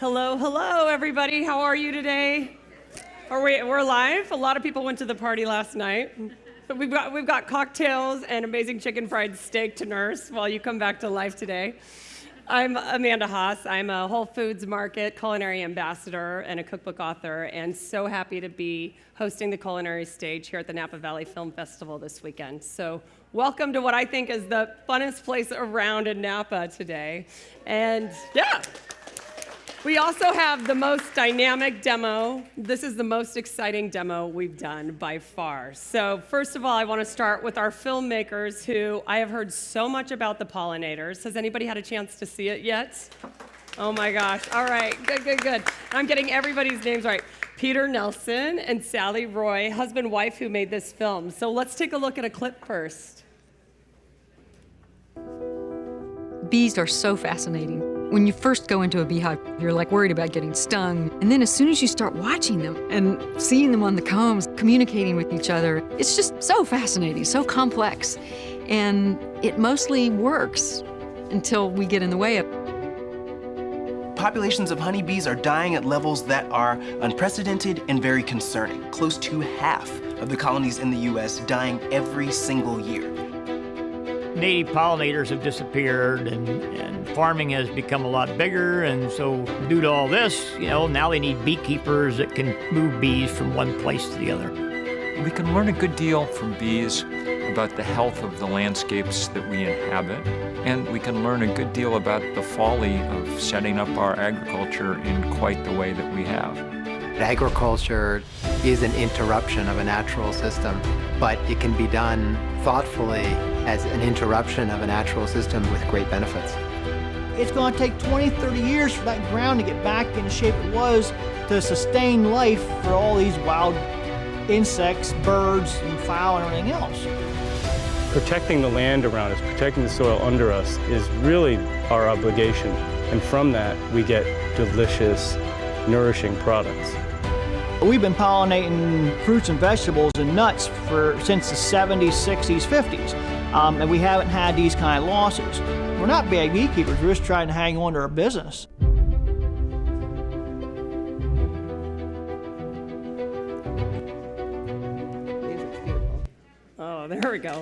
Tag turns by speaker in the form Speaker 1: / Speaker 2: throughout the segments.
Speaker 1: Hello, hello, everybody. How are you today? We're live. A lot of people went to the party last night. But we've got cocktails and amazing chicken fried steak to nurse while you come back to life today. I'm Amanda Haas. I'm a Whole Foods Market culinary ambassador and a cookbook author, and so happy to be hosting the culinary stage here at the Napa Valley Film Festival this weekend. So welcome to what I think is the funnest place around in Napa today. And yeah. We also have the most dynamic demo. This is the most exciting demo we've done by far. So first of all, I want to start with our filmmakers who I have heard so much about the pollinators. Has anybody had a chance to see it yet? Oh my gosh. All right, good. I'm getting everybody's names right. Peter Nelson and Sally Roy, husband-wife who made this film. So let's take a look at a clip first.
Speaker 2: Bees are so fascinating. When you first go into a beehive, you're like worried about getting stung. And then as soon as you start watching them and seeing them on the combs, communicating with each other, it's just so fascinating, so complex. And it mostly works until we get in the way of it.
Speaker 3: Populations of honeybees are dying at levels that are unprecedented and very concerning. Close to half of the colonies in the U.S. dying every single year.
Speaker 4: Native pollinators have disappeared and farming has become a lot bigger, and so due to all this, now they need beekeepers that can move bees from one place to the other.
Speaker 5: We can learn a good deal from bees about the health of the landscapes that we inhabit, and we can learn a good deal about the folly of setting up our agriculture in quite the way that we have.
Speaker 6: Agriculture is an interruption of a natural system, but it can be done thoughtfully as an interruption of a natural system with great benefits.
Speaker 7: It's going to take 20, 30 years for that ground to get back in the shape it was to sustain life for all these wild insects, birds, and fowl and everything else.
Speaker 8: Protecting the land around us, protecting the soil under us is really our obligation. And from that, we get delicious, nourishing products.
Speaker 7: We've been pollinating fruits and vegetables and nuts since the 70s, 60s, 50s, and we haven't had these kind of losses. We're not bad beekeepers, we're just trying to hang on to our business.
Speaker 1: Oh, there we go.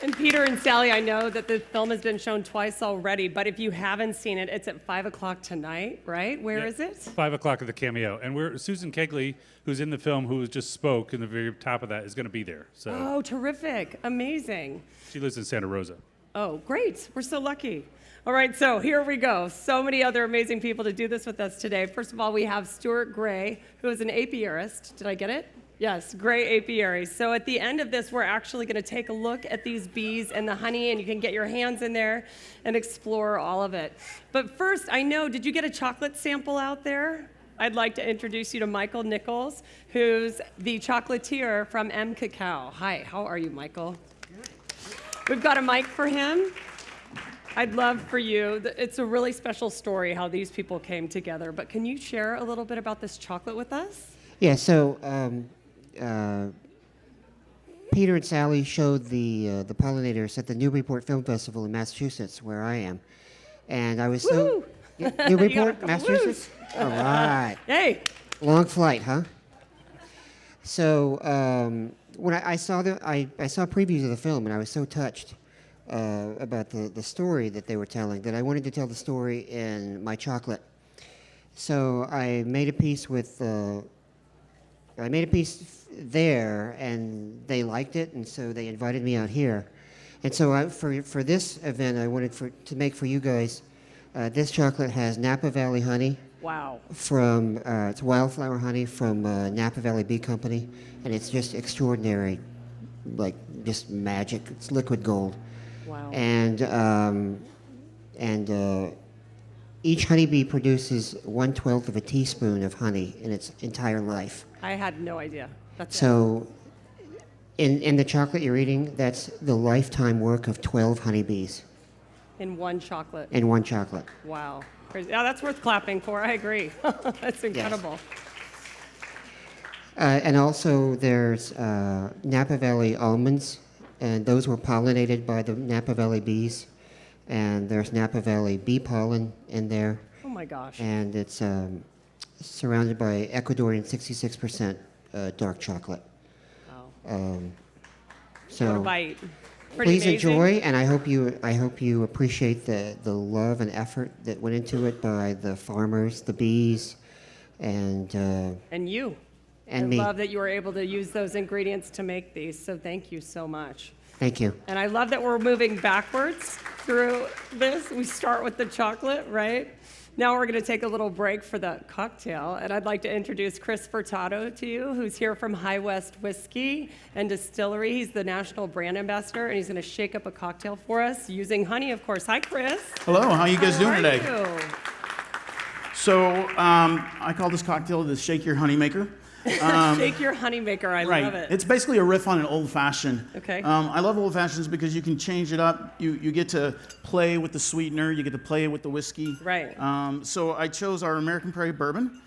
Speaker 1: And Peter and Sally, I know that the film has been shown twice already, but if you haven't seen it, it's at 5 o'clock tonight, right? Where is it?
Speaker 9: 5 o'clock at the Cameo. And Susan Kegley, who's in the film, who just spoke in the very top of that, is going to be there. So.
Speaker 1: Oh, terrific. Amazing.
Speaker 9: She lives in Santa Rosa.
Speaker 1: Oh, great. We're so lucky. All right, so here we go. So many other amazing people to do this with us today. First of all, we have Stuart Gray, who is an apiarist. Did I get it? Yes, Gray Apiaries. So at the end of this, we're actually going to take a look at these bees and the honey, and you can get your hands in there and explore all of it. But first, did you get a chocolate sample out there? I'd like to introduce you to Michael Nichols, who's the chocolatier from M Cacao. Hi, how are you, Michael? We've got a mic for him. I'd love for you. It's a really special story how these people came together, but can you share a little bit about this chocolate with us?
Speaker 10: Yeah, so Peter and Sally showed the pollinators at the Newburyport Film Festival in Massachusetts, where I am, and I was so Newburyport, Massachusetts. All right.
Speaker 1: Hey.
Speaker 10: Long flight, huh? So when I saw previews of the film, and I was so touched about the story that they were telling that I wanted to tell the story in my chocolate. So I made a piece there, and they liked it, and so they invited me out here. And so for this event, I wanted to make for you guys, this chocolate has Napa Valley honey.
Speaker 1: Wow.
Speaker 10: It's wildflower honey from Napa Valley Bee Company, and it's just extraordinary, like just magic. It's liquid gold.
Speaker 1: Wow.
Speaker 10: And each honeybee produces 1/12 of a teaspoon of honey in its entire life.
Speaker 1: I had no idea.
Speaker 10: So in the chocolate you're eating, that's the lifetime work of 12 honeybees.
Speaker 1: In one chocolate.
Speaker 10: In one chocolate.
Speaker 1: Wow. Crazy. Yeah, that's worth clapping for. I agree. That's incredible.
Speaker 10: Yes. And also there's Napa Valley almonds, and those were pollinated by the Napa Valley bees. and there's Napa Valley bee pollen in there,
Speaker 1: Oh my gosh.
Speaker 10: and it's surrounded by Ecuadorian 66% dark chocolate.
Speaker 1: What a
Speaker 10: So
Speaker 1: bite. Pretty
Speaker 10: please
Speaker 1: amazing.
Speaker 10: enjoy, and I hope you appreciate the love and effort that went into it by the farmers, the bees, and
Speaker 1: And
Speaker 10: and
Speaker 1: I
Speaker 10: me.
Speaker 1: love that you were able to use those ingredients to make these, so thank you so much.
Speaker 10: Thank you.
Speaker 1: And I love that we're moving backwards through this. We start with the chocolate, right? Now we're going to take a little break for the cocktail, and I'd like to introduce Chris Furtado to you, who's here from High West Whiskey and Distillery. He's the national brand ambassador, and he's going to shake up a cocktail for us using honey, of course. Hi, Chris.
Speaker 11: Hello, how you guys doing
Speaker 1: How
Speaker 11: today?
Speaker 1: are you?
Speaker 11: So I call this cocktail the Shake Your Honey Maker.
Speaker 1: Shake your honey maker. I
Speaker 11: Right.
Speaker 1: love it.
Speaker 11: It's basically a riff on an old fashioned.
Speaker 1: Okay.
Speaker 11: I love old fashions because you can change it up. You get to play with the sweetener. You get to play with the whiskey.
Speaker 1: Right.
Speaker 11: So I chose our American Prairie Bourbon,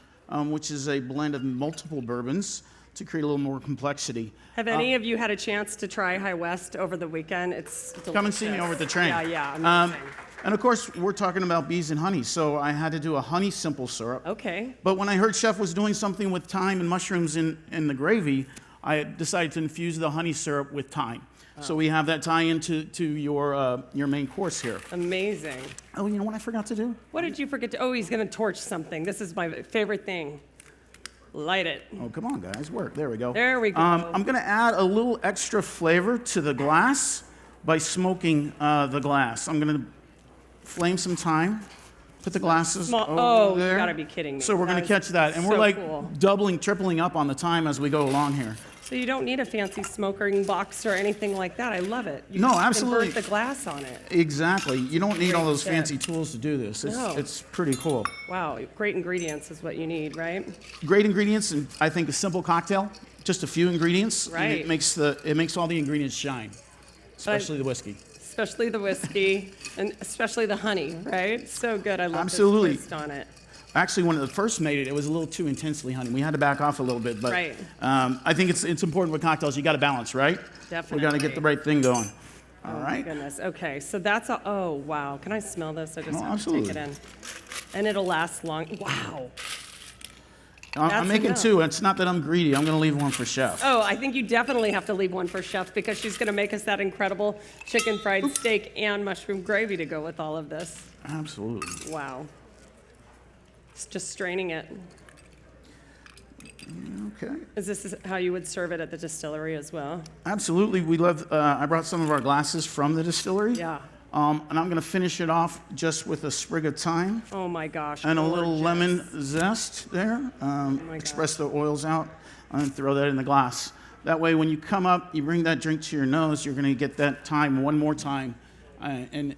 Speaker 11: which is a blend of multiple bourbons to create a little more complexity.
Speaker 1: Have any of you had a chance to try High West over the weekend? It's delicious.
Speaker 11: Come and see me over at the train.
Speaker 1: Yeah, amazing.
Speaker 11: And of course, we're talking about bees and honey, so I had to do a honey simple syrup.
Speaker 1: Okay.
Speaker 11: But when I heard Chef was doing something with thyme and mushrooms in the gravy, I decided to infuse the honey syrup with thyme. So we have that tie into your main course here.
Speaker 1: Amazing.
Speaker 11: Oh, you know what I forgot to do?
Speaker 1: What did you forget to? Oh, he's going to torch something. This is my favorite thing. Light it.
Speaker 11: Oh, come on, guys, work. There we go.
Speaker 1: There we go.
Speaker 11: I'm going to add a little extra flavor to the glass by smoking the glass. I'm going to flame some thyme. Put the glasses over there.
Speaker 1: You gotta be kidding me.
Speaker 11: So we're going to
Speaker 1: That
Speaker 11: catch
Speaker 1: is
Speaker 11: that. And
Speaker 1: so
Speaker 11: we're like
Speaker 1: cool.
Speaker 11: doubling, tripling up on the thyme as we go along here.
Speaker 1: So you don't need a fancy smoking box or anything like that. I love it. You
Speaker 11: No,
Speaker 1: just
Speaker 11: absolutely.
Speaker 1: Invert the glass on it.
Speaker 11: Exactly. You don't need all
Speaker 1: Great
Speaker 11: those
Speaker 1: tip.
Speaker 11: fancy tools to do this.
Speaker 1: No.
Speaker 11: It's pretty cool.
Speaker 1: Wow, great ingredients is what you need, right?
Speaker 11: Great ingredients, and I think a simple cocktail, just a few ingredients, and
Speaker 1: Right.
Speaker 11: it makes all the ingredients shine, especially the whiskey.
Speaker 1: Especially the whiskey and especially the honey, right? So good. I love
Speaker 11: Absolutely.
Speaker 1: this twist on it.
Speaker 11: Actually, when it first made it, it was a little too intensely honey. We had to back off a little bit, but
Speaker 1: Right.
Speaker 11: I think it's important with cocktails. You got to balance, right?
Speaker 1: Definitely.
Speaker 11: We got to get the right thing going. All
Speaker 1: Oh my
Speaker 11: right.
Speaker 1: goodness. Okay, so that's a. Oh wow. Can I smell this? I just have
Speaker 11: absolutely.
Speaker 1: to take it in, and it'll last long. Wow.
Speaker 11: I'm
Speaker 1: That's
Speaker 11: making
Speaker 1: enough.
Speaker 11: two. It's not that I'm greedy. I'm going to leave one for Chef.
Speaker 1: Oh, I think you definitely have to leave one for Chef because she's going to make us that incredible chicken fried steak and mushroom gravy to go with all of this.
Speaker 11: Absolutely.
Speaker 1: Wow. It's just straining it.
Speaker 11: Okay.
Speaker 1: Is this how you would serve it at the distillery as well?
Speaker 11: Absolutely. We love. I brought some of our glasses from the distillery.
Speaker 1: Yeah.
Speaker 11: And I'm going to finish it off just with a sprig of thyme
Speaker 1: Oh my gosh.
Speaker 11: and a little
Speaker 1: gorgeous.
Speaker 11: lemon zest there.
Speaker 1: my
Speaker 11: Express the oils out and throw that in the glass. That way, when you come up, you bring that drink to your nose, you're going to get that thyme one more time and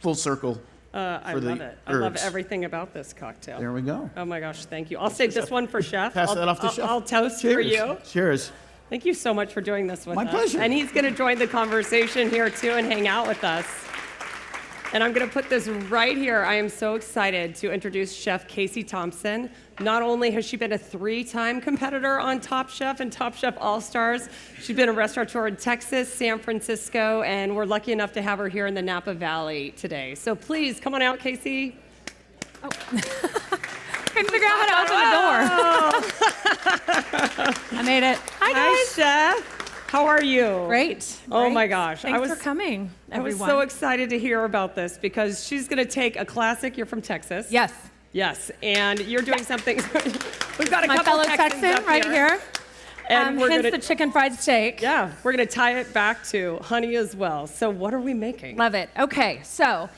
Speaker 11: full circle.
Speaker 1: I
Speaker 11: for the
Speaker 1: love it. I love
Speaker 11: herbs.
Speaker 1: everything about this cocktail.
Speaker 11: There we go.
Speaker 1: Oh my gosh, thank you. I'll save this one for Chef.
Speaker 11: Pass
Speaker 1: I'll,
Speaker 11: that off to
Speaker 1: I'll-
Speaker 11: Chef.
Speaker 1: I'll toast for
Speaker 11: Cheers.
Speaker 1: you.
Speaker 11: Cheers.
Speaker 1: Thank you so much for doing this with
Speaker 11: My
Speaker 1: us.
Speaker 11: pleasure.
Speaker 1: And he's going to join the conversation here too and hang out with us. And I'm going to put this right here. I am so excited to introduce Chef Casey Thompson. Not only has she been a 3-time competitor on Top Chef and Top Chef All-Stars, she's been a restaurateur in Texas, San Francisco, and we're lucky enough to have her here in the Napa Valley today. So please, come on out, Casey.
Speaker 12: Couldn't figure out how to open the door. I made it. Hi, guys.
Speaker 1: Chef. How are you?
Speaker 12: Great.
Speaker 1: Oh
Speaker 12: Great.
Speaker 1: my gosh.
Speaker 12: Thanks for coming,
Speaker 1: I was
Speaker 12: everyone.
Speaker 1: so excited to hear about this because she's going to take a classic. You're from Texas.
Speaker 12: Yes.
Speaker 1: Yes. And you're doing something. We've got a
Speaker 12: My
Speaker 1: couple
Speaker 12: fellow
Speaker 1: Texans
Speaker 12: Texan
Speaker 1: up
Speaker 12: right here.
Speaker 1: And we're
Speaker 12: hence
Speaker 1: gonna,
Speaker 12: the chicken fried steak.
Speaker 1: yeah, we're going to tie it back to honey as well. So what are we making?
Speaker 12: Love it. Okay, so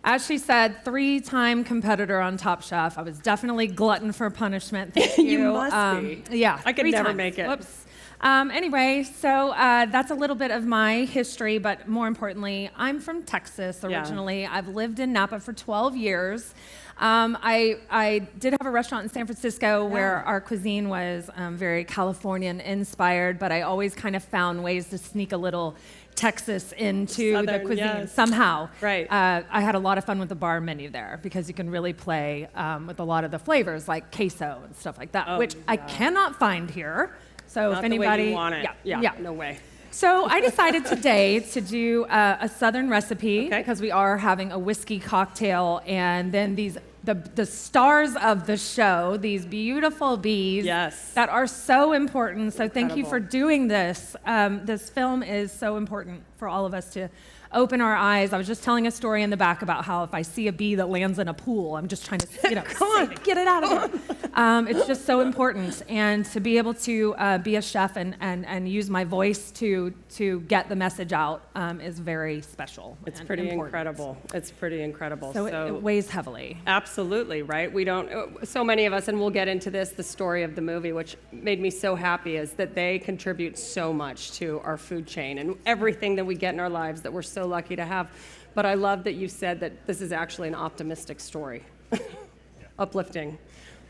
Speaker 12: as she said, 3-time competitor on Top Chef. I was definitely glutton for punishment. Thank you.
Speaker 1: You must be.
Speaker 12: Yeah.
Speaker 1: I could
Speaker 12: 3
Speaker 1: never
Speaker 12: times.
Speaker 1: make it.
Speaker 12: Whoops. Anyway, so that's a little bit of my history, but more importantly, I'm from Texas originally. I've lived in Napa for 12 years. I did have a restaurant in San Francisco where our cuisine was very Californian inspired, but I always kind of found ways to sneak a little Texas into the
Speaker 1: Southern,
Speaker 12: cuisine
Speaker 1: yes.
Speaker 12: somehow.
Speaker 1: Right.
Speaker 12: I had a lot of fun with the bar menu there because you can really play with a lot of the flavors like queso and stuff like that, which I cannot find here. So
Speaker 1: Not
Speaker 12: if anybody,
Speaker 1: the way you want it.
Speaker 12: yeah,
Speaker 1: No way.
Speaker 12: So I decided today to do a Southern recipe because we are having a whiskey cocktail, and then the stars of the show, these beautiful bees that are so important. So thank you for doing this. This film is so important for all of us to open our eyes. I was just telling a story in the back about how if I see a bee that lands in a pool, I'm just trying to, come on, get it out of there. It's just so important. And to be able to be a chef and use my voice to get the message out is very special.
Speaker 1: It's pretty incredible. It's pretty incredible.
Speaker 12: So it weighs heavily.
Speaker 1: Absolutely, right? We don't, so many of us, and we'll get into this, the story of the movie, which made me so happy, is that they contribute so much to our food chain and everything that we get in our lives that we're so lucky to have. But I love that you said that this is actually an optimistic story. Uplifting.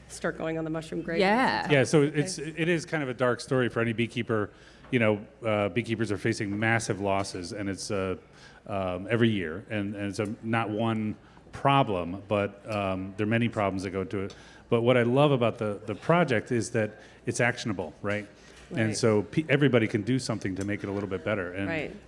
Speaker 1: Start going on the mushroom gravy.
Speaker 9: Yeah, so it is kind of a dark story for any beekeeper. Beekeepers are facing massive losses, and it's every year, and it's not one problem, but there are many problems that go to it. But what I love about the project is that it's actionable, right? And so everybody can do something to make it a little bit better.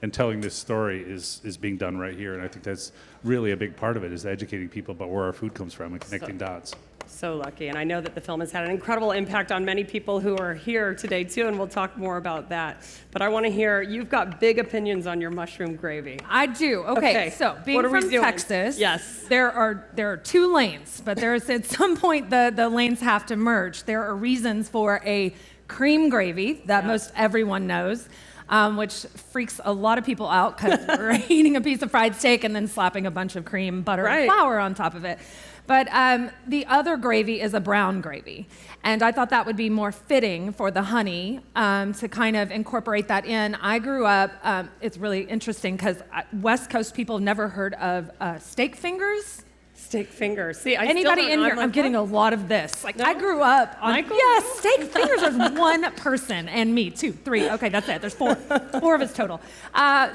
Speaker 9: And telling this story is being done right here. And I think that's really a big part of it, is educating people about where our food comes from and connecting dots.
Speaker 1: So lucky. And I know that the film has had an incredible impact on many people who are here today, too, and we'll talk more about that. But I want to hear, you've got big opinions on your mushroom gravy.
Speaker 12: I do. Okay. So being from Texas, there are two lanes, but there's at some point the lanes have to merge. There are reasons for a cream gravy that most everyone knows, which freaks a lot of people out because we're eating a piece of fried steak and then slapping a bunch of cream, butter, and flour on top of it. But the other gravy is a brown gravy. And I thought that would be more fitting for the honey to kind of incorporate that in. I grew up, it's really interesting because West Coast people have never heard of steak fingers.
Speaker 1: Steak fingers. See,
Speaker 12: anybody in here? I'm getting a lot of this. Like, no? I grew up on.
Speaker 1: Michael?
Speaker 12: Yes, steak fingers are one person and me, 2, 3. Okay, that's it. There's 4. 4 of us total.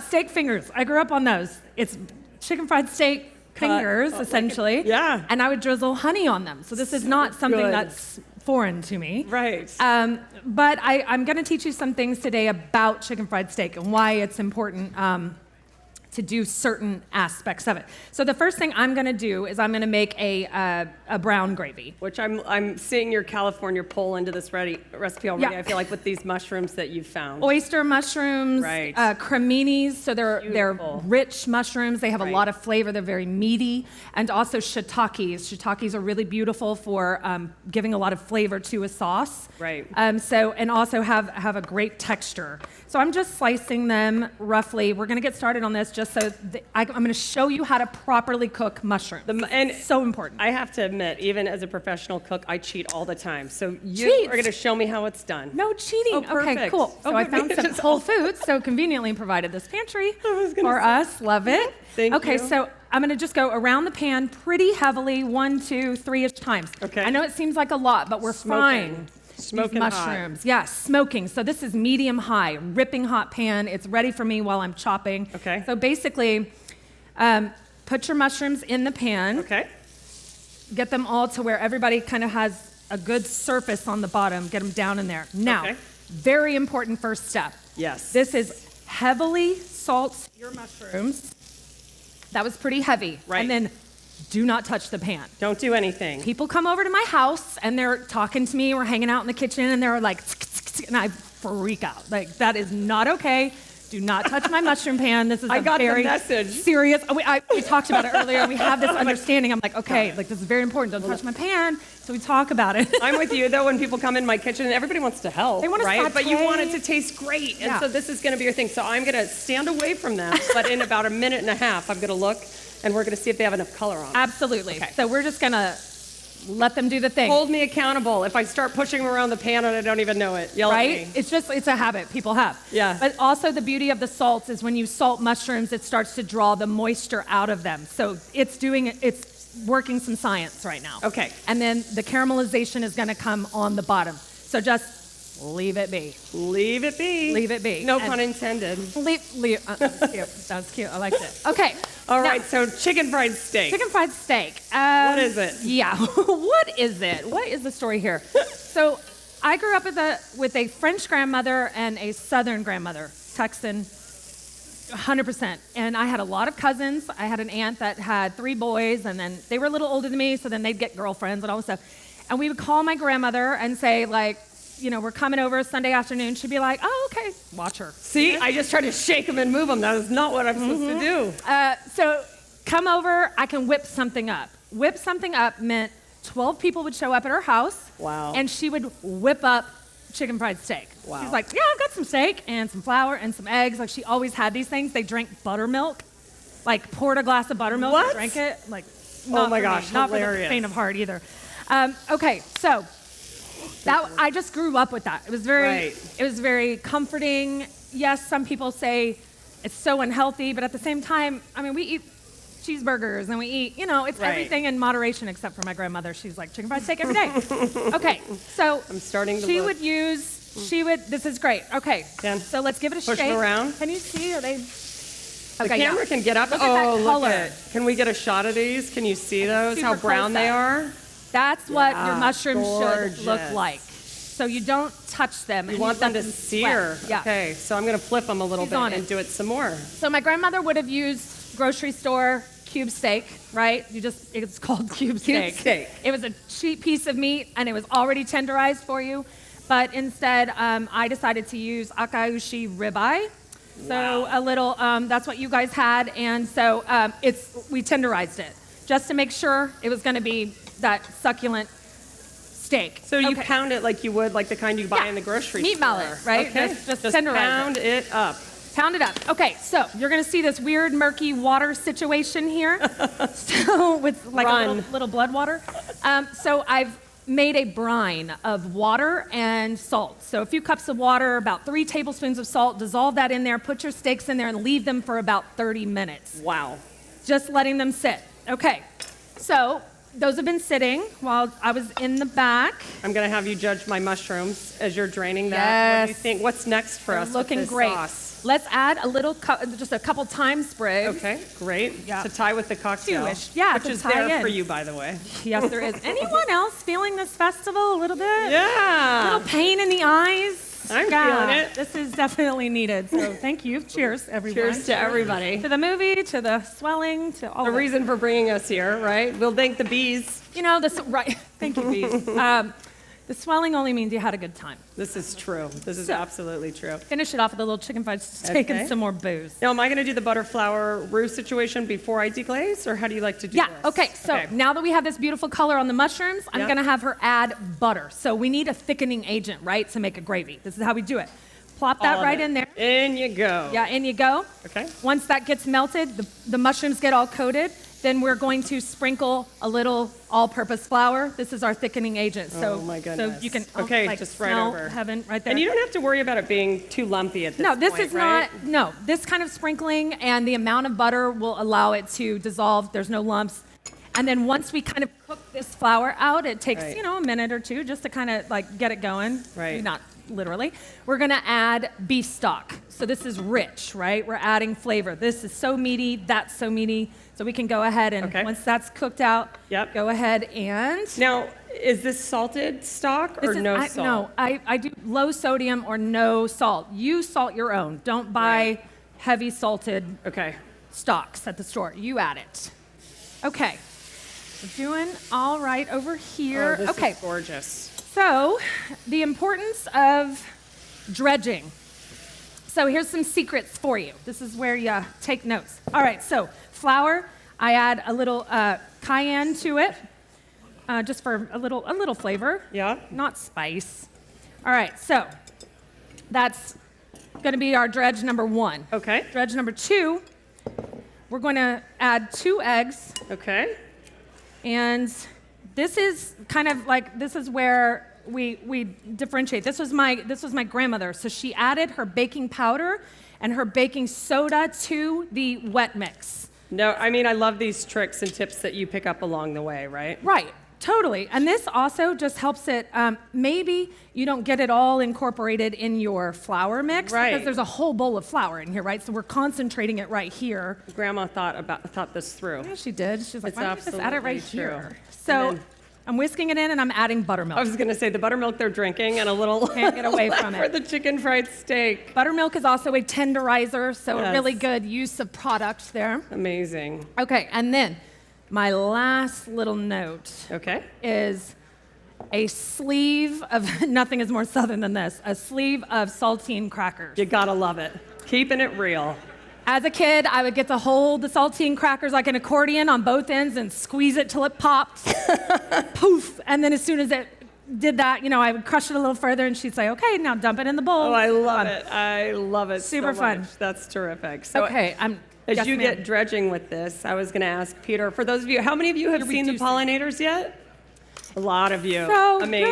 Speaker 12: Steak fingers. I grew up on those. It's chicken fried steak fingers, essentially. And I would drizzle honey on them. So this is not something that's foreign to me.
Speaker 1: Right.
Speaker 12: But I'm going to teach you some things today about chicken fried steak and why it's important to do certain aspects of it. So the first thing I'm going to do is I'm going to make a brown gravy.
Speaker 1: Which I'm seeing your California pull into this recipe already.
Speaker 12: Yeah.
Speaker 1: I feel like with these mushrooms that you've found.
Speaker 12: Oyster mushrooms, creminis. So they're rich mushrooms. They have a lot of flavor. They're very meaty. And also shiitakes. Shiitakes are really beautiful for giving a lot of flavor to a sauce.
Speaker 1: Right.
Speaker 12: And also have a great texture. So I'm just slicing them roughly. We're going to get started on this just so I'm going to show you how to properly cook mushrooms. And so important.
Speaker 1: I have to admit, even as a professional cook, I cheat all the time. So you are going to show me how it's done.
Speaker 12: No cheating.
Speaker 1: Oh, perfect.
Speaker 12: Okay, cool. So I found some Whole Foods, so conveniently provided this pantry for us. Love it.
Speaker 1: Thank you.
Speaker 12: Okay, so I'm going to just go around the pan pretty heavily, 1, 2, 3-ish times.
Speaker 1: Okay.
Speaker 12: I know it seems like a lot, but we're fine.
Speaker 1: Smoking
Speaker 12: mushrooms.
Speaker 1: hot.
Speaker 12: Yeah, smoking. So this is medium high, ripping hot pan. It's ready for me while I'm chopping.
Speaker 1: Okay.
Speaker 12: So basically, put your mushrooms in the pan.
Speaker 1: Okay.
Speaker 12: Get them all to where everybody kind of has a good surface on the bottom. Get them down in there. Now, very important first step.
Speaker 1: Yes.
Speaker 12: This is heavily salt your mushrooms. That was pretty heavy.
Speaker 1: Right.
Speaker 12: And then do not touch the pan.
Speaker 1: Don't do anything.
Speaker 12: People come over to my house and they're talking to me. We're hanging out in the kitchen and they're like, and I freak out. Like, that is not okay. Do not touch my mushroom pan. This is
Speaker 1: very message.
Speaker 12: Serious. We talked about it earlier. We have this understanding. I'm like, okay, like this is very important. Don't touch my pan. So we talk about it.
Speaker 1: I'm with you though. When people come in my kitchen, everybody wants to help.
Speaker 12: They want to
Speaker 1: right?
Speaker 12: saute.
Speaker 1: But you want it to taste great, and so this is going to be your thing. So I'm going to stand away from them, but in about a minute and a half, I'm going to look. And we're going to see if they have enough color on it.
Speaker 12: Absolutely. Okay. So we're just going to let them do the thing.
Speaker 1: Hold me accountable. If I start pushing them around the pan and I don't even know it, yell at me.
Speaker 12: It's a habit people have.
Speaker 1: Yeah.
Speaker 12: But also the beauty of the salts is when you salt mushrooms, it starts to draw the moisture out of them. So it's working some science right now.
Speaker 1: Okay.
Speaker 12: And then the caramelization is going to come on the bottom. So just leave it be.
Speaker 1: Leave it be.
Speaker 12: Leave it be.
Speaker 1: No pun intended.
Speaker 12: That was cute. That was cute. I liked it. Okay.
Speaker 1: All right, so chicken fried steak.
Speaker 12: Chicken fried steak.
Speaker 1: What is it?
Speaker 12: Yeah. What is it? What is the story here? So I grew up with a French grandmother and a Southern grandmother. Texan, 100%. And I had a lot of cousins. I had an aunt that had 3 boys, and then they were a little older than me, so then they'd get girlfriends and all this stuff. And we would call my grandmother and say, like, you know, we're coming over Sunday afternoon. She'd be like, oh, okay, watch her.
Speaker 1: See, I just tried to shake them and move them. That is not what I'm supposed to do.
Speaker 12: So come over, I can whip something up. Whip something up meant 12 people would show up at her house.
Speaker 1: Wow.
Speaker 12: And she would whip up chicken fried steak.
Speaker 1: Wow.
Speaker 12: She's like, yeah, I've got some steak and some flour and some eggs. Like, she always had these things. They drank buttermilk, like poured a glass of buttermilk and drank it. Like,
Speaker 1: oh my gosh,
Speaker 12: not
Speaker 1: hilarious.
Speaker 12: for the faint of heart either. Okay, so that I just grew up with that. It was very comforting. Yes, some people say it's so unhealthy, but at the same time, I mean, we eat cheeseburgers and we eat, you know, it's everything in moderation except for my grandmother. She's like, chicken fried steak every day. Okay, so
Speaker 1: I'm starting to
Speaker 12: this is great. Okay, so let's give it a shake.
Speaker 1: Push it around.
Speaker 12: Can you see? Are they?
Speaker 1: The camera can get up.
Speaker 12: Look at that color.
Speaker 1: Look at it. Can we get a shot of these? Can you see those?
Speaker 12: Super
Speaker 1: How brown they are?
Speaker 12: That's what your mushrooms should look like. So you don't touch them.
Speaker 1: You want them to sear.
Speaker 12: Yeah.
Speaker 1: Okay, so I'm going to flip them a little bit and do it some more.
Speaker 12: So my grandmother would have used grocery store cube steak, right? It's called cube steak. It was a cheap piece of meat, and it was already tenderized for you. But instead, I decided to use akaushi ribeye. So a little, that's what you guys had. And so we tenderized it just to make sure it was going to be that succulent steak.
Speaker 1: So you pound it like you would, like the kind you buy in the grocery store.
Speaker 12: Meat mallet, right?
Speaker 1: Okay.
Speaker 12: Just tenderize
Speaker 1: pound it up.
Speaker 12: Pound it up. Okay, so you're going to see this weird murky water situation here. So with like a little blood water. So I've made a brine of water and salt. So a few cups of water, about 3 tablespoons of salt, dissolve that in there, put your steaks in there, and leave them for about 30 minutes.
Speaker 1: Wow.
Speaker 12: Just letting them sit. Okay, so those have been sitting while I was in the back.
Speaker 1: I'm going to have you judge my mushrooms as you're draining that.
Speaker 12: Yes.
Speaker 1: What do you think? What's next for us
Speaker 12: Looking
Speaker 1: with this
Speaker 12: great.
Speaker 1: sauce?
Speaker 12: Let's add a little, just a couple thyme sprigs.
Speaker 1: Okay, great. To tie with the cocktail.
Speaker 12: Two-ish. Yeah,
Speaker 1: which
Speaker 12: to
Speaker 1: is
Speaker 12: tie
Speaker 1: there
Speaker 12: in.
Speaker 1: for you, by the way.
Speaker 12: Yes, there is. Anyone else feeling this festival a little bit?
Speaker 1: Yeah.
Speaker 12: A little pain in the eyes?
Speaker 1: I'm feeling it.
Speaker 12: This is definitely needed. So thank you. Cheers, everyone.
Speaker 1: Cheers to everybody.
Speaker 12: To the movie, to the swelling, to all
Speaker 1: the
Speaker 12: of it.
Speaker 1: reason for bringing us here, right? We'll thank the bees.
Speaker 12: You know, right. Thank you, bees. The swelling only means you had a good time.
Speaker 1: This is true. This is absolutely true.
Speaker 12: Finish it off with a little chicken fried steak and some more booze.
Speaker 1: Now, am I going to do the butter flour roux situation before I deglaze, or how do you like to do this?
Speaker 12: Okay. So now that we have this beautiful color on the mushrooms, I'm going to have her add butter. So we need a thickening agent, right, to make a gravy. This is how we do it. Plop that right in there.
Speaker 1: In you go.
Speaker 12: Yeah, in you go.
Speaker 1: Okay.
Speaker 12: Once that gets melted, the mushrooms get all coated. Then we're going to sprinkle a little all-purpose flour. This is our thickening agent. So,
Speaker 1: oh my goodness.
Speaker 12: So you can
Speaker 1: just right
Speaker 12: smell
Speaker 1: over.
Speaker 12: Heaven right there.
Speaker 1: And you don't have to worry about it being too lumpy at this point.
Speaker 12: No, this is
Speaker 1: right?
Speaker 12: not. No, this kind of sprinkling and the amount of butter will allow it to dissolve. There's no lumps. And then once we kind of cook this flour out, it takes a minute or two just to kind of like get it going.
Speaker 1: Right.
Speaker 12: Not literally. We're gonna add beef stock. So this is rich, right? We're adding flavor. This is so meaty. That's so meaty. So we can go ahead and once that's cooked out, go ahead and.
Speaker 1: Now, is this salted stock or no salt?
Speaker 12: No, I do low sodium or no salt. You salt your own. Don't buy heavy salted stocks at the store. You add it. Okay. We're doing all right over here.
Speaker 1: Oh, this is gorgeous.
Speaker 12: So, the importance of dredging. So here's some secrets for you. This is where you take notes. All right, so flour, I add a little cayenne to it, just for a little flavor.
Speaker 1: Yeah.
Speaker 12: Not spice. All right, so that's going to be our dredge number 1.
Speaker 1: Okay.
Speaker 12: Dredge number 2, we're going to add 2 eggs.
Speaker 1: Okay.
Speaker 12: And this is kind of like, this is where we differentiate. This was my grandmother. So she added her baking powder and her baking soda to the wet mix.
Speaker 1: No, I mean, I love these tricks and tips that you pick up along the way, right?
Speaker 12: Right, totally. And this also just helps it, maybe you don't get it all incorporated in your flour mix because there's a whole bowl of flour in here, right? So we're concentrating it right here.
Speaker 1: Grandma thought this through.
Speaker 12: Yeah, she did. She was like,
Speaker 1: it's
Speaker 12: why don't you just add it right
Speaker 1: true.
Speaker 12: here? So I'm whisking it in, and I'm adding buttermilk.
Speaker 1: I was going to say the buttermilk they're drinking and a little
Speaker 12: Can't get away from it.
Speaker 1: for the chicken fried steak.
Speaker 12: Buttermilk is also a tenderizer, so
Speaker 1: Yes.
Speaker 12: a really good use of product there.
Speaker 1: Amazing.
Speaker 12: Okay, and then my last little note is a sleeve of, nothing is more southern than this, a sleeve of saltine crackers.
Speaker 1: You gotta love it. Keeping it real.
Speaker 12: As a kid, I would get to hold the saltine crackers like an accordion on both ends and squeeze it till it popped. Poof! And then as soon as it did that, I would crush it a little further, and she'd say, okay, now dump it in the bowl.
Speaker 1: Oh, I love it. I love it
Speaker 12: Super
Speaker 1: so
Speaker 12: fun.
Speaker 1: much. That's terrific. So
Speaker 12: Okay,
Speaker 1: as
Speaker 12: yes,
Speaker 1: you
Speaker 12: ma'am.
Speaker 1: get dredging with this, I was going to ask Peter, for those of you, how many of you have seen The Pollinators yet? A lot of you.
Speaker 12: So
Speaker 1: Amazing.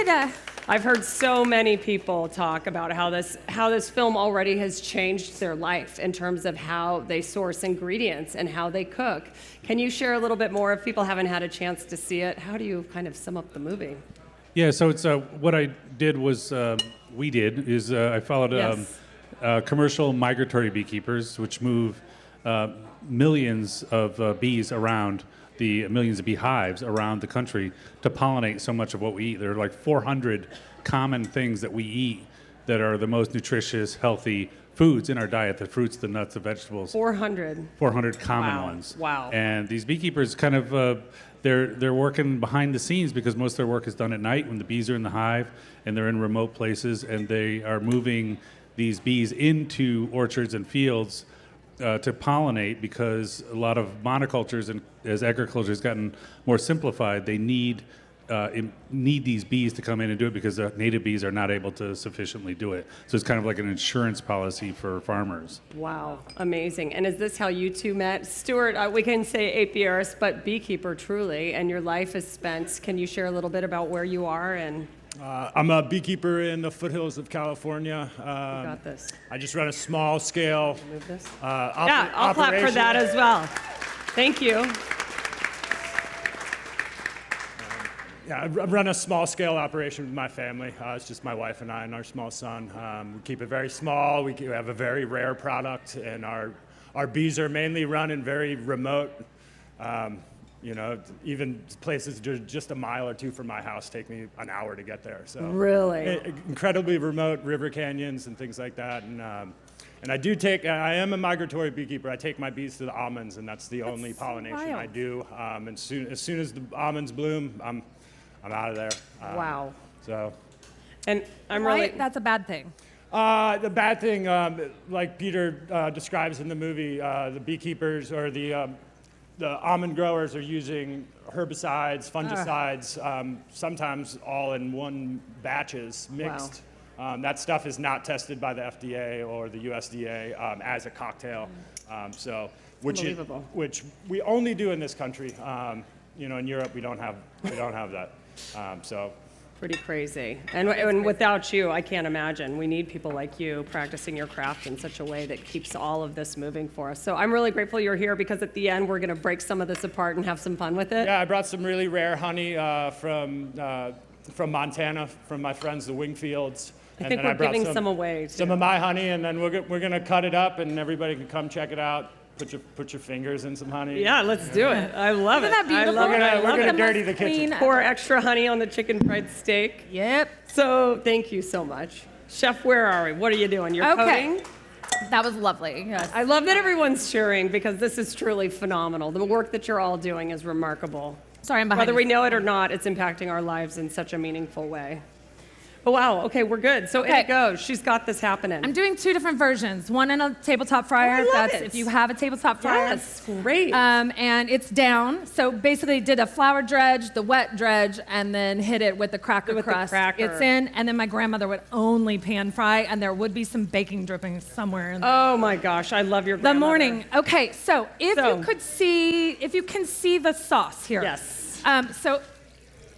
Speaker 12: good.
Speaker 1: I've heard so many people talk about how this film already has changed their life in terms of how they source ingredients and how they cook. Can you share a little bit more if people haven't had a chance to see it? How do you kind of sum up the movie?
Speaker 9: Yeah, so it's what I did was I followed commercial migratory beekeepers, which move millions of bees around millions of beehives around the country to pollinate so much of what we eat. There are like 400 common things that we eat that are the most nutritious, healthy foods in our diet: the fruits, the nuts, the vegetables. 400 common ones.
Speaker 1: Wow.
Speaker 9: And these beekeepers kind of they're working behind the scenes because most of their work is done at night when the bees are in the hive and they're in remote places, and they are moving these bees into orchards and fields to pollinate, because a lot of monocultures, and as agriculture has gotten more simplified, they need these bees to come in and do it because the native bees are not able to sufficiently do it. So it's kind of like an insurance policy for farmers.
Speaker 1: Wow, amazing. And is this how you two met? Stuart, we can say apiarist, but beekeeper truly, and your life is spent. Can you share a little bit about where you are? And
Speaker 13: I'm a beekeeper in the foothills of California.
Speaker 1: you got this.
Speaker 13: I just run a small scale
Speaker 1: Move this.
Speaker 13: I'll
Speaker 1: clap for that as well. Thank you.
Speaker 13: I run a small scale operation with my family. It's just my wife and I and our small son. We keep it very small. We have a very rare product, and our bees are mainly run in very remote, even places just a mile or two from my house take me an hour to get there. So
Speaker 1: really,
Speaker 13: incredibly remote river canyons and things like that. And I am a migratory beekeeper. I take my bees to the almonds, and that's the only pollination I do. And as soon as the almonds bloom, I'm out of there.
Speaker 1: Wow.
Speaker 13: So.
Speaker 1: And
Speaker 12: That's a bad thing.
Speaker 13: The bad thing, like Peter describes in the movie, the beekeepers or the almond growers are using herbicides, fungicides, sometimes all in one batches mixed.
Speaker 1: Wow.
Speaker 13: That stuff is not tested by the FDA or the USDA as a cocktail. Which we only do in this country. In Europe we don't have that.
Speaker 1: Pretty crazy. And without you, I can't imagine. We need people like you practicing your craft in such a way that keeps all of this moving for us. So I'm really grateful you're here, because at the end, we're going to break some of this apart and have some fun with it.
Speaker 13: Yeah, I brought some really rare honey from Montana, from my friends, the Wingfields.
Speaker 1: I think we're giving some away, too.
Speaker 13: Some of my honey, and then we're going to cut it up, and everybody can come check it out. Put your fingers in some honey.
Speaker 1: Yeah, let's do it. I love it.
Speaker 12: Isn't that beautiful?
Speaker 13: We're gonna dirty the kitchen.
Speaker 1: Pour extra honey on the chicken fried steak.
Speaker 12: Yep.
Speaker 1: So thank you so much. Chef, where are we? What are you doing? You're coding?
Speaker 12: That was lovely. Yes.
Speaker 1: I love that everyone's cheering, because this is truly phenomenal. The work that you're all doing is remarkable.
Speaker 12: Sorry, I'm behind
Speaker 1: Whether
Speaker 12: you.
Speaker 1: we know it or not, it's impacting our lives in such a meaningful way. Oh, wow. Okay, we're good. So in it goes. She's got this happening.
Speaker 12: I'm doing two different versions. One in a tabletop fryer.
Speaker 1: Oh, I love
Speaker 12: That's
Speaker 1: it.
Speaker 12: if you have a tabletop fryer.
Speaker 1: Yes, great.
Speaker 12: And it's down. So basically did a flour dredge, the wet dredge, and then hit it with the cracker crust. It's in, and then my grandmother would only pan fry, and there would be some baking drippings somewhere in there.
Speaker 1: Oh my gosh, I love your grandmother.
Speaker 12: The morning. Okay, so if you can see the sauce here.
Speaker 1: Yes.
Speaker 12: So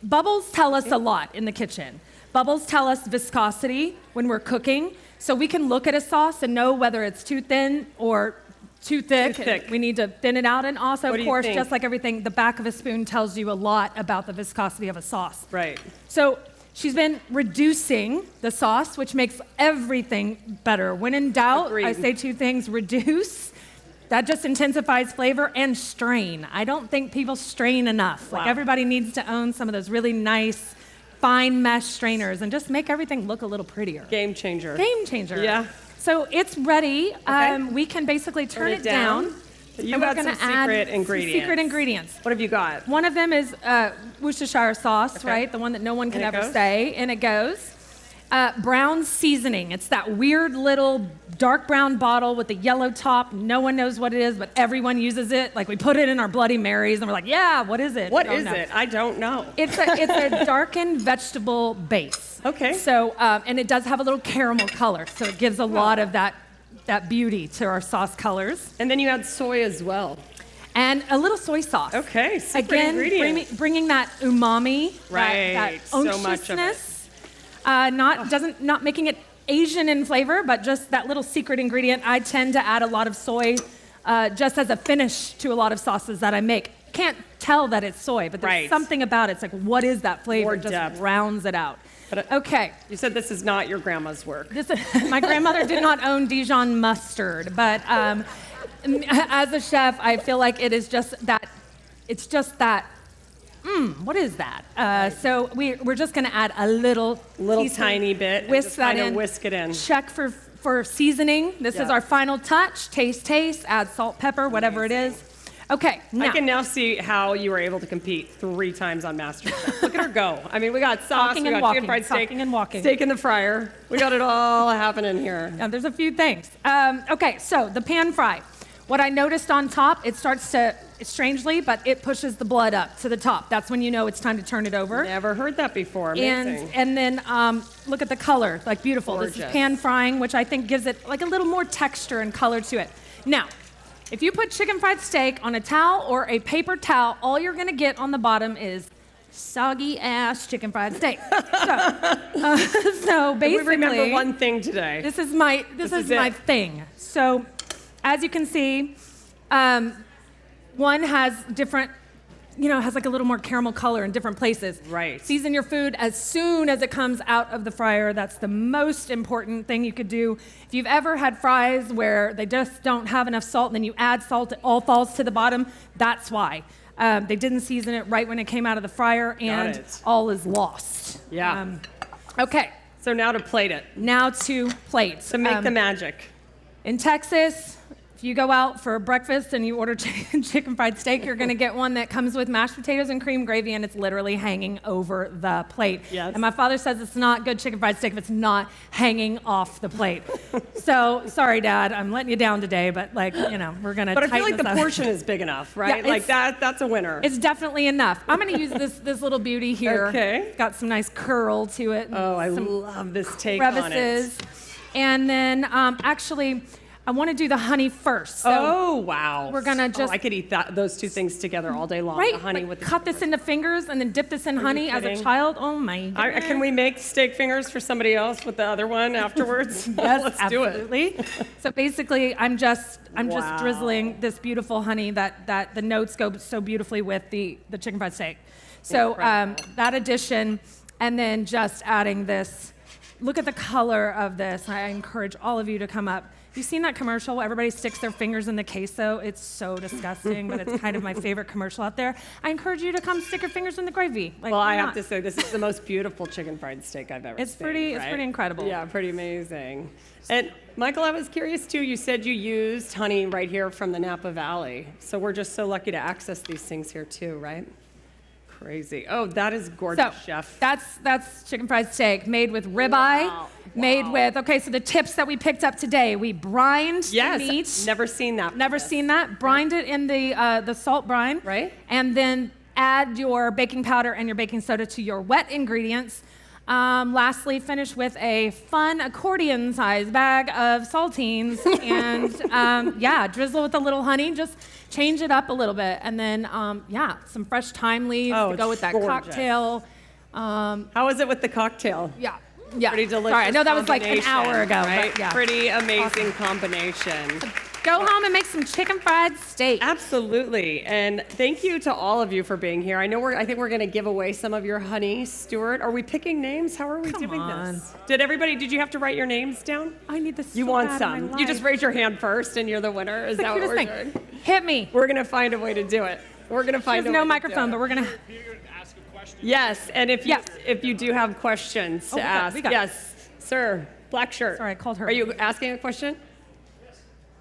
Speaker 12: bubbles tell us a lot in the kitchen. Bubbles tell us viscosity when we're cooking, so we can look at a sauce and know whether it's too thin or too thick. We need to thin it out, and also, of course, just like everything, the back of a spoon tells you a lot about the viscosity of a sauce.
Speaker 1: Right.
Speaker 12: So she's been reducing the sauce, which makes everything better. When in doubt, I say two things: reduce That just intensifies flavor and strain. I don't think people strain enough.
Speaker 1: Wow.
Speaker 12: Like everybody needs to own some of those really nice, fine mesh strainers and just make everything look a little prettier.
Speaker 1: Game changer.
Speaker 12: Game changer.
Speaker 1: Yeah.
Speaker 12: So it's ready.
Speaker 1: Okay.
Speaker 12: We can basically turn it
Speaker 1: down.
Speaker 12: down.
Speaker 1: You
Speaker 12: and we're
Speaker 1: got
Speaker 12: gonna
Speaker 1: some
Speaker 12: add
Speaker 1: secret
Speaker 12: some
Speaker 1: ingredients.
Speaker 12: secret ingredients.
Speaker 1: What have you got?
Speaker 12: One of them is Worcestershire sauce,
Speaker 1: Okay.
Speaker 12: right? The one that no one can
Speaker 1: And it
Speaker 12: ever
Speaker 1: goes?
Speaker 12: say. And it goes. Brown seasoning. It's that weird little dark brown bottle with the yellow top. No one knows what it is, but everyone uses it. Like we put it in our Bloody Marys, and we're like, yeah, what is it?
Speaker 1: What
Speaker 12: Don't
Speaker 1: is
Speaker 12: know.
Speaker 1: it? I don't know.
Speaker 12: It's a darkened vegetable base.
Speaker 1: Okay.
Speaker 12: So, and it does have a little caramel color, so it gives a lot of that beauty to our sauce colors.
Speaker 1: And then you add soy as well.
Speaker 12: And a little soy sauce.
Speaker 1: Okay, secret
Speaker 12: Again,
Speaker 1: ingredient.
Speaker 12: bringing that umami,
Speaker 1: Right,
Speaker 12: that
Speaker 1: so much of it.
Speaker 12: unctuousness. Not making it Asian in flavor, but just that little secret ingredient. I tend to add a lot of soy just as a finish to a lot of sauces that I make. Can't tell that it's soy, but there's
Speaker 1: Right.
Speaker 12: something about it. It's like, what is that flavor?
Speaker 1: More
Speaker 12: It just
Speaker 1: depth.
Speaker 12: rounds it out.
Speaker 1: But,
Speaker 12: Okay.
Speaker 1: You said this is not your grandma's work.
Speaker 12: My grandmother did not own Dijon mustard, but as a chef, I feel like it is just that. It's just that. What is that? So we're just going to add a little
Speaker 1: tiny bit. and
Speaker 12: Whisk
Speaker 1: just
Speaker 12: that
Speaker 1: kinda
Speaker 12: in.
Speaker 1: Whisk it in.
Speaker 12: Check for seasoning. This is
Speaker 1: Yeah.
Speaker 12: our final touch. Taste. Add salt, pepper, whatever it is. Okay. Now.
Speaker 1: I can now see how you were able to compete 3 times on MasterChef. Look at her go. I mean, we got sauce,
Speaker 12: Talking
Speaker 1: we
Speaker 12: and
Speaker 1: got chicken
Speaker 12: walking,
Speaker 1: fried steak,
Speaker 12: talking and walking.
Speaker 1: steak in the fryer. We got it all happening here.
Speaker 12: Yeah, there's a few things. Okay, so the pan fry. What I noticed on top, it starts to, strangely, but it pushes the blood up to the top. That's when you know it's time to turn it over.
Speaker 1: Never heard that before. Amazing.
Speaker 12: And then look at the color, like beautiful. This is
Speaker 1: Gorgeous.
Speaker 12: pan frying, which I think gives it like a little more texture and color to it. Now, if you put chicken fried steak on a towel or a paper towel, all you're gonna get on the bottom is soggy ass chicken fried steak. So basically,
Speaker 1: we remember one thing today.
Speaker 12: This is my thing. So, as you can see, one has different, has like a little more caramel color in different places.
Speaker 1: Right.
Speaker 12: Season your food as soon as it comes out of the fryer. That's the most important thing you could do. If you've ever had fries where they just don't have enough salt and then you add salt, it all falls to the bottom, that's why. They didn't season it right when it came out of the fryer, and all is lost.
Speaker 1: Yeah.
Speaker 12: Okay.
Speaker 1: So now to plate it.
Speaker 12: Now to plate.
Speaker 1: To make the magic.
Speaker 12: In Texas, if you go out for breakfast and you order chicken fried steak, you're going to get one that comes with mashed potatoes and cream gravy, and it's literally hanging over the plate.
Speaker 1: Yes.
Speaker 12: And my father says it's not good chicken fried steak if it's not hanging off the plate. So, sorry, Dad, I'm letting you down today, but we're going to
Speaker 1: But I feel like
Speaker 12: tighten
Speaker 1: the
Speaker 12: this up.
Speaker 1: portion is big enough, right?
Speaker 12: Yeah,
Speaker 1: like that's a winner.
Speaker 12: It's definitely enough. I'm going to use this little beauty here.
Speaker 1: Okay.
Speaker 12: It's got some nice curl to it.
Speaker 1: Oh, I
Speaker 12: some
Speaker 1: love this take on it.
Speaker 12: crevices. And then actually, I want to do the honey first. So
Speaker 1: oh, wow.
Speaker 12: We're going to just...
Speaker 1: I could eat those two things together all day long.
Speaker 12: Right,
Speaker 1: The honey
Speaker 12: like
Speaker 1: with the
Speaker 12: cut this into fingers and then dip this in honey as a
Speaker 1: kidding?
Speaker 12: child. Oh my goodness.
Speaker 1: Can we make steak fingers for somebody else with the other one afterwards?
Speaker 12: Yes,
Speaker 1: Let's
Speaker 12: absolutely.
Speaker 1: do it.
Speaker 12: So basically, I'm just
Speaker 1: Wow.
Speaker 12: drizzling this beautiful honey that the notes go so beautifully with the chicken fried steak. So that addition, and then just adding this. Look at the color of this. I encourage all of you to come up. Have you seen that commercial where everybody sticks their fingers in the queso? It's so disgusting, but it's kind of my favorite commercial out there. I encourage you to come stick your fingers in the gravy. Like,
Speaker 1: Well, I
Speaker 12: why
Speaker 1: have
Speaker 12: not?
Speaker 1: to say, this is the most beautiful chicken fried steak I've ever
Speaker 12: It's
Speaker 1: seen.
Speaker 12: pretty
Speaker 1: right?
Speaker 12: incredible.
Speaker 1: Yeah, pretty amazing. And Michael, I was curious too, you said you used honey right here from the Napa Valley. So we're just so lucky to access these things here too, right? Crazy. Oh, that is gorgeous,
Speaker 12: So
Speaker 1: chef.
Speaker 12: that's chicken fried steak made with ribeye, made with, okay, so the tips that we picked up today, we brined the meat.
Speaker 1: Never seen that.
Speaker 12: Never seen that. Brined it in the salt brine.
Speaker 1: Right.
Speaker 12: And then add your baking powder and your baking soda to your wet ingredients. Lastly, finish with a fun accordion-sized bag of saltines, and drizzle with a little honey. Just change it up a little bit, and then some fresh thyme leaves to go with that
Speaker 1: gorgeous.
Speaker 12: cocktail.
Speaker 1: How is it with the cocktail?
Speaker 12: Yeah.
Speaker 1: Pretty delicious.
Speaker 12: Sorry, I know that was like an
Speaker 1: combination,
Speaker 12: hour ago,
Speaker 1: right?
Speaker 12: but yeah.
Speaker 1: Pretty amazing combination.
Speaker 12: go home and make some chicken fried steak.
Speaker 1: Absolutely. And thank you to all of you for being here. I think we're going to give away some of your honey. Stuart, are we picking names? How are we doing this? Did you have to write your names down?
Speaker 12: I need this.
Speaker 1: You want some. You just raise your hand first and you're the winner. Is that what we're doing?
Speaker 12: Hit me.
Speaker 1: We're going to find a way to do it. We're going to find a way
Speaker 12: no
Speaker 1: to
Speaker 12: microphone,
Speaker 1: do
Speaker 12: but we're going to.
Speaker 1: Yes, and if you do have questions to ask, yes, sir, black shirt.
Speaker 12: Sorry, I called her.
Speaker 1: Are you asking a question?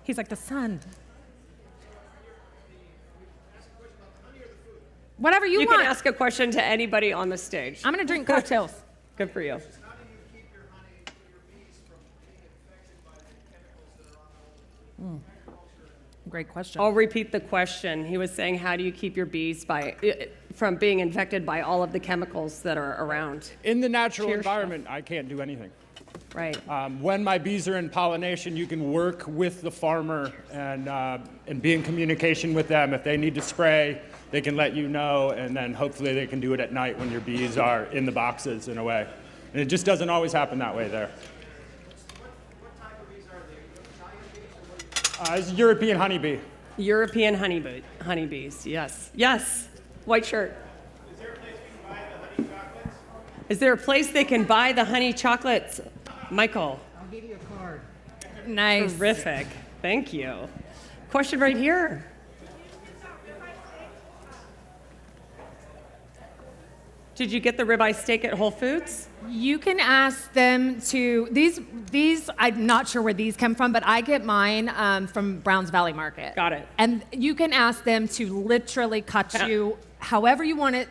Speaker 12: He's like the sun. Whatever you want.
Speaker 1: You can ask a question to anybody on the stage.
Speaker 12: I'm going to drink cocktails.
Speaker 1: Good for you.
Speaker 12: Great question.
Speaker 1: I'll repeat the question. He was saying, how do you keep your bees from being infected by all of the chemicals that are around?
Speaker 13: In the natural environment, I can't do anything.
Speaker 1: Right.
Speaker 13: When my bees are in pollination, you can work with the farmer and be in communication with them. If they need to spray, they can let you know, and then hopefully they can do it at night when your bees are in the boxes in a way. And it just doesn't always happen that way there. It's European honeybee.
Speaker 1: European honeybees, yes. Yes, white shirt. Is there a place they can buy the honey chocolates? Michael.
Speaker 10: I'll give you a card.
Speaker 12: Nice.
Speaker 1: Terrific. Thank you. Question right here. Did you get the ribeye steak at Whole Foods?
Speaker 12: You can ask them to, these, I'm not sure where these come from, but I get mine from Browns Valley Market.
Speaker 1: Got it.
Speaker 12: And you can ask them to literally cut you however you want it.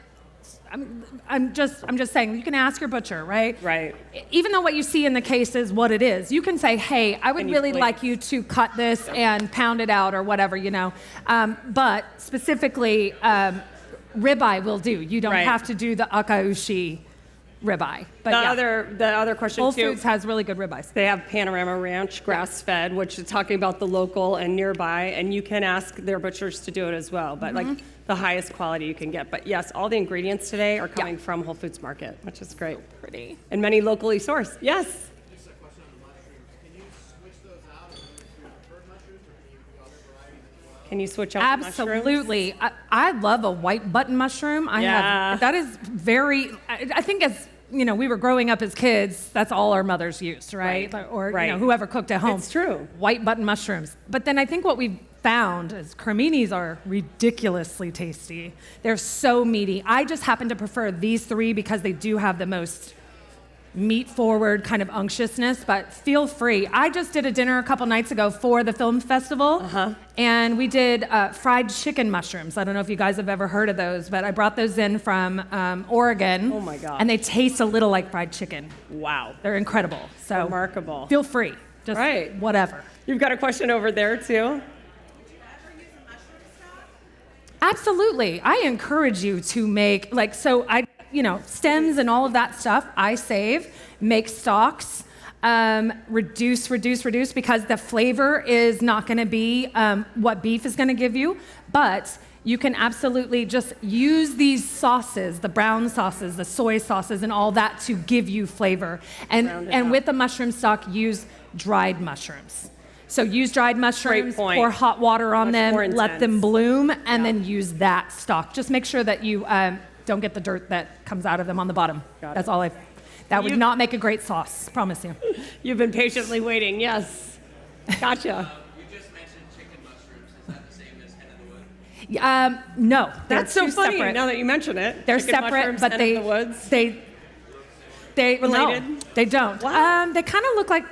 Speaker 12: I'm just saying, you can ask your butcher, right?
Speaker 1: Right.
Speaker 12: Even though what you see in the case is what it is, you can say, hey, I would really like you to cut this and pound it out or whatever, But specifically, ribeye will do. You don't have to do the akaushi ribeye. But
Speaker 1: the other question
Speaker 12: Whole
Speaker 1: too.
Speaker 12: Foods has really good ribeyes.
Speaker 1: They have Panorama Ranch grass-fed, which is talking about the local and nearby, and you can ask their butchers to do it as well. But like the highest quality you can get. But yes, all the ingredients today are coming from Whole Foods Market, which is great.
Speaker 12: So pretty.
Speaker 1: And many locally sourced. Yes.
Speaker 14: Just a question on the mushrooms. Can you switch those out and do bird mushrooms, or can you do other varieties as well?
Speaker 1: Can you switch out the mushrooms?
Speaker 12: Absolutely. I love a white button mushroom. That is very, I think as, we were growing up as kids, that's all our mothers used, right? Or whoever cooked at home.
Speaker 1: It's true.
Speaker 12: White button mushrooms. But then I think what we've found is creminis are ridiculously tasty. They're so meaty. I just happen to prefer these three because they do have the most meat-forward kind of unctuousness, but feel free. I just did a dinner a couple nights ago for the film festival, and we did fried chicken mushrooms. I don't know if you guys have ever heard of those, but I brought those in from Oregon.
Speaker 1: Oh my God.
Speaker 12: And they taste a little like fried chicken.
Speaker 1: Wow.
Speaker 12: They're incredible. So
Speaker 1: remarkable.
Speaker 12: Feel free. Just whatever.
Speaker 1: You've got a question over there too.
Speaker 12: Absolutely. I encourage you to make, stems and all of that stuff, I save, make stocks, reduce, because the flavor is not going to be what beef is going to give you, but you can absolutely just use these sauces, the brown sauces, the soy sauces, and all that to give you flavor. And with the mushroom stock, use dried mushrooms. So use dried mushrooms, pour hot water on them, let them bloom, and then use that stock. Just make sure that you don't get the dirt that comes out of them on the bottom. That's all that would not make a great sauce, promise you.
Speaker 1: You've been patiently waiting, yes. Gotcha.
Speaker 14: You just mentioned chicken mushrooms. Is that the same as hen of the wood?
Speaker 12: No.
Speaker 1: That's so funny now that you mention it.
Speaker 12: They're
Speaker 1: chicken
Speaker 12: separate, but
Speaker 1: hen of the woods.
Speaker 12: they
Speaker 1: related?
Speaker 12: No, they don't.
Speaker 1: Wow.
Speaker 12: They kind of look like,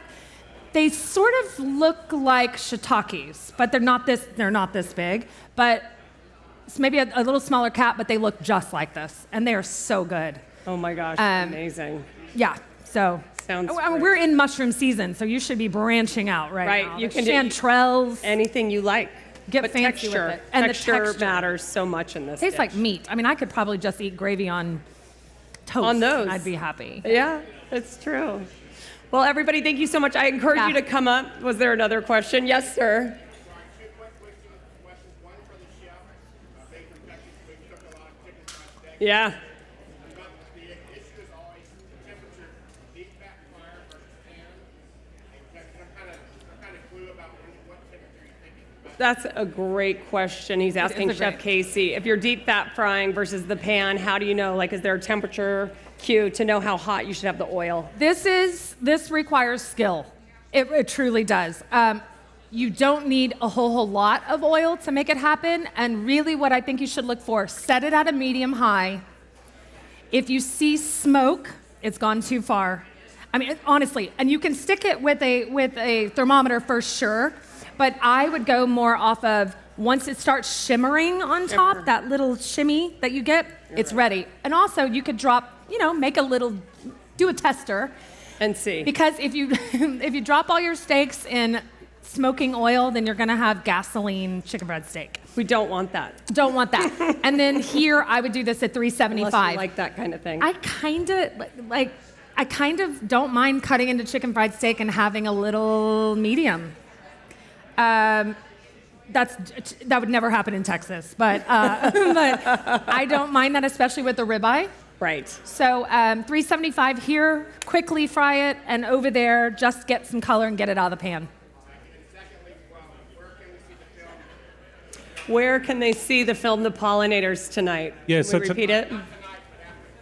Speaker 12: they sort of look like shiitakes, but they're not this big. But it's maybe a little smaller cat, but they look just like this, and they are so good.
Speaker 1: Oh my gosh, amazing.
Speaker 12: Yeah, so we're in mushroom season, so you should be branching out right now.
Speaker 1: You can
Speaker 12: chanterelles,
Speaker 1: anything you like.
Speaker 12: Get fancy with it.
Speaker 1: And texture matters so much in this.
Speaker 12: Tastes like meat. I mean, I could probably just eat gravy on toast.
Speaker 1: On those,
Speaker 12: I'd be happy.
Speaker 1: Yeah, it's true. Well, everybody, thank you so much. I encourage you to come up. Was there another question? Yes, sir. Yeah. That's a great question. He's asking Chef Casey, if you're deep fat frying versus the pan, how do you know, like, is there a temperature cue to know how hot you should have the oil?
Speaker 12: This requires skill. It truly does. You don't need a whole lot of oil to make it happen. And really what I think you should look for, set it at a medium high. If you see smoke, it's gone too far. I mean, honestly, and you can stick it with a thermometer for sure, but I would go more off of once it starts shimmering on top, that little shimmy that you get, it's ready. And also you could drop, do a tester.
Speaker 1: And see.
Speaker 12: Because if you drop all your steaks in smoking oil, then you're gonna have gasoline chicken fried steak.
Speaker 1: We don't want that.
Speaker 12: Don't want that. And then here, I would do this at 375.
Speaker 1: Unless you like that kind of thing.
Speaker 12: I kind of don't mind cutting into chicken fried steak and having a little medium. That would never happen in Texas, but I don't mind that, especially with the ribeye.
Speaker 1: Right.
Speaker 12: So 375 here, quickly fry it, and over there, just get some color and get it out of the pan.
Speaker 1: Where can they see the film The Pollinators tonight?
Speaker 9: Yeah,
Speaker 1: Can we repeat it?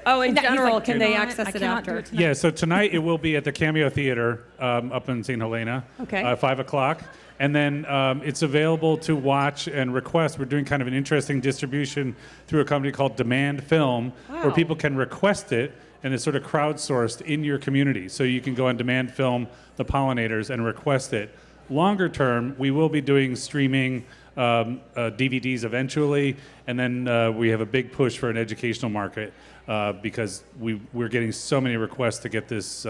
Speaker 1: Oh, in general, can they access it
Speaker 12: cannot
Speaker 1: after?
Speaker 9: Yeah, so tonight it will be at the Cameo Theater up in St. Helena,
Speaker 1: Okay.
Speaker 9: 5 o'clock. And then it's available to watch and request. We're doing kind of an interesting distribution through a company called Demand Film, where
Speaker 1: Wow.
Speaker 9: people can request it, and it's sort of crowdsourced in your community. So you can go on Demand Film, The Pollinators, and request it. Longer term, we will be doing streaming DVDs eventually, and then we have a big push for an educational market because we're getting so many requests to get this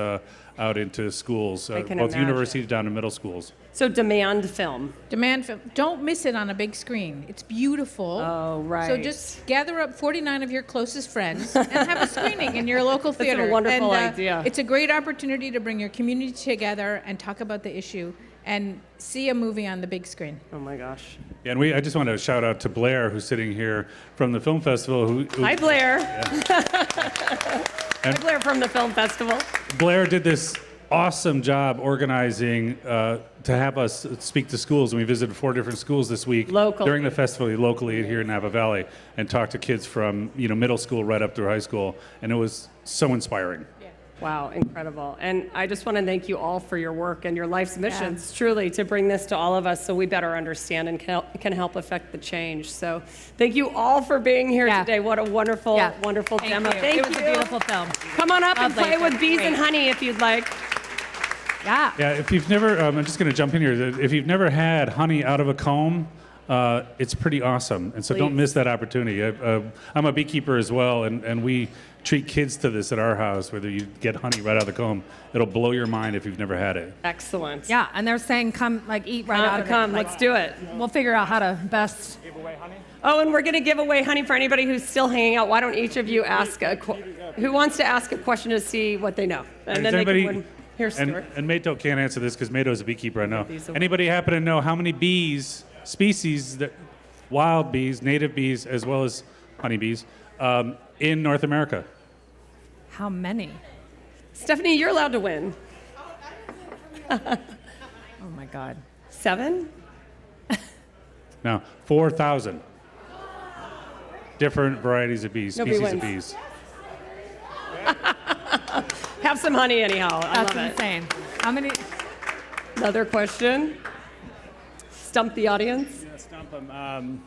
Speaker 9: out into schools,
Speaker 1: I can
Speaker 9: both
Speaker 1: imagine.
Speaker 9: universities down to middle schools.
Speaker 1: So Demand Film.
Speaker 15: Demand film. Don't miss it on a big screen. It's beautiful.
Speaker 1: Oh, right.
Speaker 15: So just gather up 49 of your closest friends and have a screening in your local
Speaker 1: That's a
Speaker 15: theater.
Speaker 1: wonderful
Speaker 15: and,
Speaker 1: idea.
Speaker 15: It's a great opportunity to bring your community together and talk about the issue and see a movie on the big screen.
Speaker 1: Oh my gosh.
Speaker 9: Yeah, and I just want to shout out to Blair, who's sitting here from the film festival. Who
Speaker 1: Hi, Blair.
Speaker 9: And
Speaker 1: Hi, Blair from the film festival.
Speaker 9: Blair did this awesome job organizing to have us speak to schools, and we visited 4 different schools this week
Speaker 1: Locally.
Speaker 9: during the festival locally here in Napa Valley, and talked to kids from middle school right up through high school, and it was so inspiring.
Speaker 1: Wow, incredible. And I just want to thank you all for your work and your life's missions, truly, to bring this to all of us so we better understand and can help affect the change. So thank you all for being here today. What a wonderful, wonderful demo. Thank
Speaker 12: It was a beautiful film.
Speaker 1: Come on up and
Speaker 12: Lovely.
Speaker 1: play with bees and
Speaker 12: Great.
Speaker 1: honey if you'd like.
Speaker 12: Yeah.
Speaker 9: Yeah, if you've never, I'm just going to jump in here. If you've never had honey out of a comb, it's pretty awesome. And so don't miss that opportunity. I'm a beekeeper as well, and we treat kids to this at our house, whether you get honey right out of the comb. It'll blow your mind if you've never had it.
Speaker 1: Excellent.
Speaker 12: Yeah, and they're saying come, eat right out of
Speaker 1: Come,
Speaker 12: it.
Speaker 1: let's do it.
Speaker 12: We'll figure out how to best.
Speaker 1: Oh, and we're going to give away honey for anybody who's still hanging out. Why don't each of you ask who wants to ask a question to see what they know? And then they can win. Here's Stuart.
Speaker 9: And Mato can't answer this because Mato's a beekeeper, I know.
Speaker 1: These are-
Speaker 9: Anybody happen to know how many species, wild bees, native bees, as well as honeybees, in North America?
Speaker 12: How many?
Speaker 1: Stephanie, you're allowed to win.
Speaker 12: Oh my God.
Speaker 1: 7?
Speaker 9: No, 4,000. Different varieties of bees,
Speaker 1: Nobody
Speaker 9: species of
Speaker 1: wins.
Speaker 9: bees.
Speaker 1: Have some honey anyhow. I
Speaker 12: That's
Speaker 1: love it.
Speaker 12: insane. How many?
Speaker 1: Another question. Stump the audience.
Speaker 13: Yeah, stump 'em.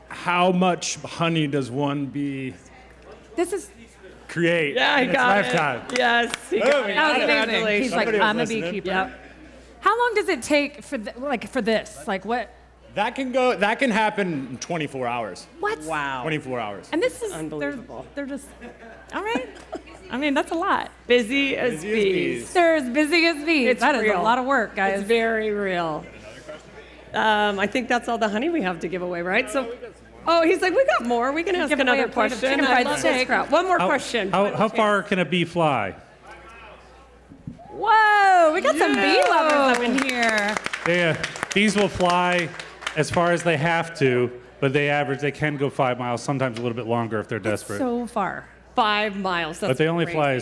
Speaker 13: How much honey does one bee
Speaker 12: This is.
Speaker 13: create
Speaker 1: Yeah,
Speaker 13: in
Speaker 1: he
Speaker 13: its
Speaker 1: got
Speaker 13: lifetime?
Speaker 1: it. Yes, he
Speaker 13: Boom,
Speaker 1: got
Speaker 13: he
Speaker 1: it.
Speaker 13: got it.
Speaker 1: Congratulations.
Speaker 12: He's like,
Speaker 13: Somebody was
Speaker 12: I'm a
Speaker 13: listening.
Speaker 12: beekeeper.
Speaker 1: Yep.
Speaker 12: How long does it take for this? Like what?
Speaker 13: That can happen in 24 hours.
Speaker 12: What?
Speaker 1: Wow.
Speaker 13: 24 hours.
Speaker 12: And this is
Speaker 1: Unbelievable.
Speaker 12: They're just. All right. I mean, that's a lot.
Speaker 1: Busy as
Speaker 13: Busy as
Speaker 1: bees.
Speaker 13: bees.
Speaker 12: They're as busy as bees.
Speaker 1: It's
Speaker 12: That is
Speaker 1: real.
Speaker 12: a lot of work, guys.
Speaker 1: It's very real. I think that's all the honey we have to give away, right? So, oh, he's like, we got more. We can ask
Speaker 12: Give away
Speaker 1: another
Speaker 12: a plate of
Speaker 1: question.
Speaker 12: chicken
Speaker 1: I
Speaker 12: fried
Speaker 1: love this
Speaker 12: steak.
Speaker 1: crowd. One more question.
Speaker 9: How far can a bee fly?
Speaker 12: Whoa, we got some bee lovers up in here.
Speaker 9: Bees will fly as far as they have to, but they can go 5 miles, sometimes a little bit longer if they're desperate.
Speaker 12: So far.
Speaker 1: 5 miles. That's
Speaker 9: But they only
Speaker 1: crazy.
Speaker 9: fly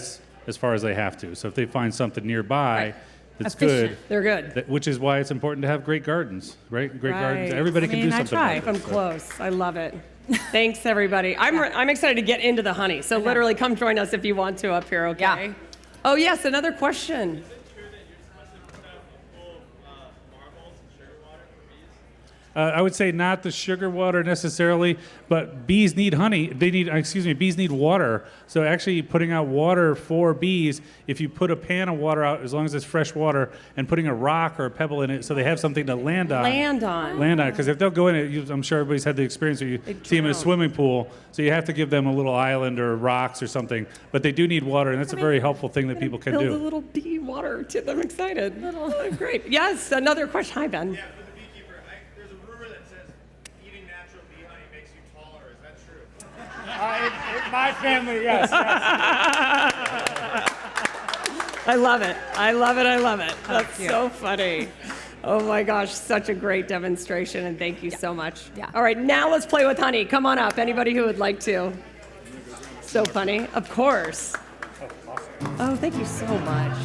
Speaker 9: as far as they have to. So if they find something nearby, that's
Speaker 1: Efficient.
Speaker 9: good.
Speaker 1: They're good.
Speaker 9: Which is why it's important to have great gardens, right? Great gardens. Everybody can do something.
Speaker 1: I try. I'm close. I love it. Thanks, everybody. I'm excited to get into the honey. So literally, come join us if you want to up here. Okay.
Speaker 12: Yeah.
Speaker 1: Oh yes, another question.
Speaker 9: I would say not the sugar water necessarily, but bees need honey. Bees need water. So actually putting out water for bees, if you put a pan of water out, as long as it's fresh water, and putting a rock or a pebble in it so they have something to land on. Land on, because if they'll go in it, I'm sure everybody's had the experience where you see them in a swimming pool, so you have to give them a little island or rocks or something. But they do need water, and that's a very helpful thing that people can do.
Speaker 1: Build a little bee water tip. I'm excited. Oh, great. Yes, another question. Hi, Ben.
Speaker 13: My family, yes.
Speaker 1: I love it. I love it. I love it. That's so funny. Oh my gosh, such a great demonstration, and thank you so much.
Speaker 12: Yeah.
Speaker 1: All right, now let's play with honey. Come on up, anybody who would like to. So funny. Of course. Oh, thank you so much.